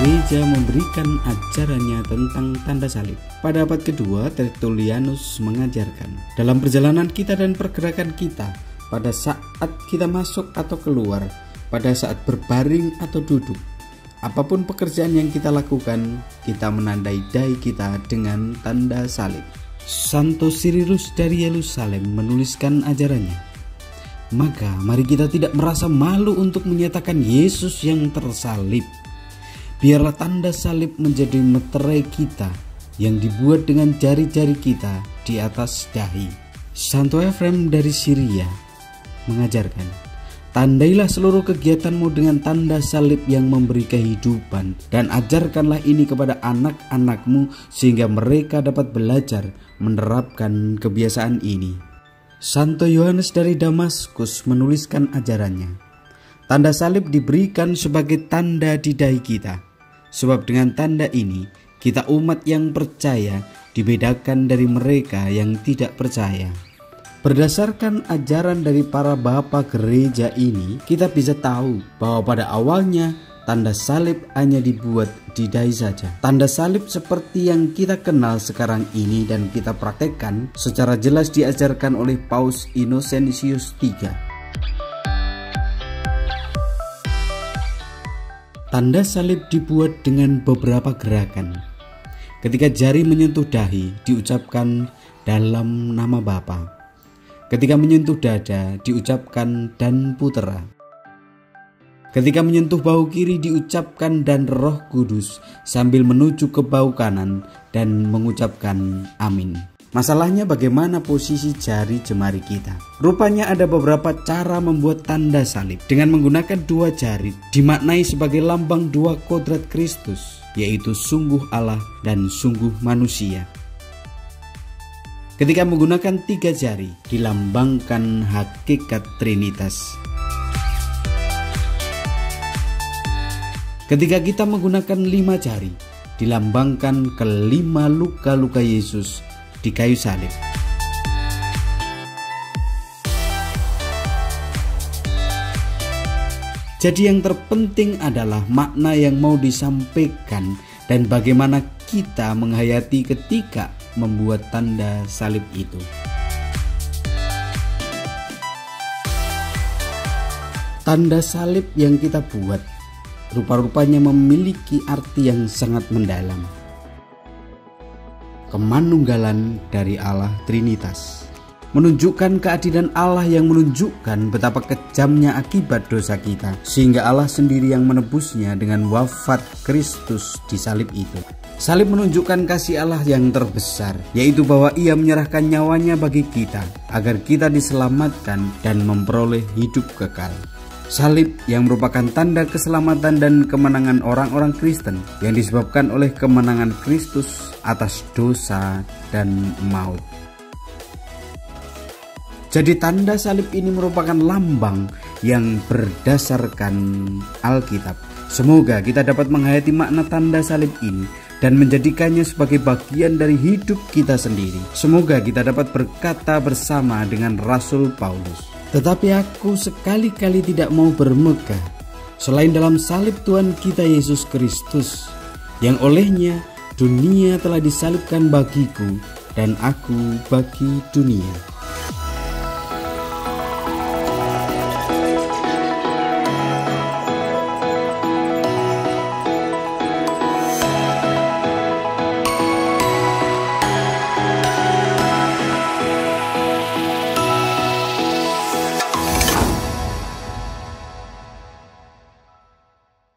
gereja memberikan ajarannya tentang tanda salib. Pada abad kedua, Tertullianus mengajarkan, dalam perjalanan kita dan pergerakan kita, pada saat kita masuk atau keluar, pada saat berbaring atau duduk, apapun pekerjaan yang kita lakukan, kita menandai dahi kita dengan tanda salib. Santo Cyrillus dari Yerusalem menuliskan ajarannya, maka mari kita tidak merasa malu untuk menyatakan Yesus yang tersalib. Biarlah tanda salib menjadi meterai kita yang dibuat dengan jari-jari kita di atas dahi. Santo Efrem dari Syria mengajarkan, tandailah seluruh kegiatanmu dengan tanda salib yang memberi kehidupan, dan ajarkanlah ini kepada anak-anakmu sehingga mereka dapat belajar menerapkan kebiasaan ini. Santo Yohanes dari Damaskus menuliskan ajarannya, tanda salib diberikan sebagai tanda di dahi kita, sebab dengan tanda ini kita umat yang percaya dibedakan dari mereka yang tidak percaya. Berdasarkan ajaran dari para bapa gereja ini, kita bisa tahu bahwa pada awalnya tanda salib hanya dibuat di dahi saja. Tanda salib seperti yang kita kenal sekarang ini dan kita praktekkan secara jelas diajarkan oleh Paus Innocentius III. Tanda salib dibuat dengan beberapa gerakan. Ketika jari menyentuh dahi, diucapkan dalam nama Bapa. Ketika menyentuh dada, diucapkan dan putera. Ketika menyentuh bahu kiri, diucapkan dan Roh Kudus sambil menuju ke bahu kanan dan mengucapkan amin. Masalahnya bagaimana posisi jari jemari kita? Rupanya ada beberapa cara membuat tanda salib. Dengan menggunakan dua jari dimaknai sebagai lambang dua kodrat Kristus, yaitu sungguh Allah dan sungguh manusia. Ketika menggunakan tiga jari, dilambangkan hakikat Trinitas. Ketika kita menggunakan 5 jari, dilambangkan kelima luka-luka Yesus di kayu salib. Jadi yang terpenting adalah makna yang mau disampaikan dan bagaimana kita menghayati ketika membuat tanda salib itu. Tanda salib yang kita buat rupa-rupanya memiliki arti yang sangat mendalam. Kemanunggalan dari Allah Trinitas, menunjukkan keadilan Allah yang menunjukkan betapa kejamnya akibat dosa kita, sehingga Allah sendiri yang menebusnya dengan wafat Kristus di salib itu. Salib menunjukkan kasih Allah yang terbesar, yaitu bahwa Ia menyerahkan nyawanya bagi kita agar kita diselamatkan dan memperoleh hidup kekal. Salib yang merupakan tanda keselamatan dan kemenangan orang-orang Kristen yang disebabkan oleh kemenangan Kristus atas dosa dan maut. Jadi tanda salib ini merupakan lambang yang berdasarkan Alkitab. Semoga kita dapat menghayati makna tanda salib ini dan menjadikannya sebagai bagian dari hidup kita sendiri. Semoga kita dapat berkata bersama dengan Rasul Paulus, tetapi aku sekali-kali tidak mau bermegah selain dalam salib Tuhan kita Yesus Kristus, yang olehnya dunia telah disalibkan bagiku dan aku bagi dunia.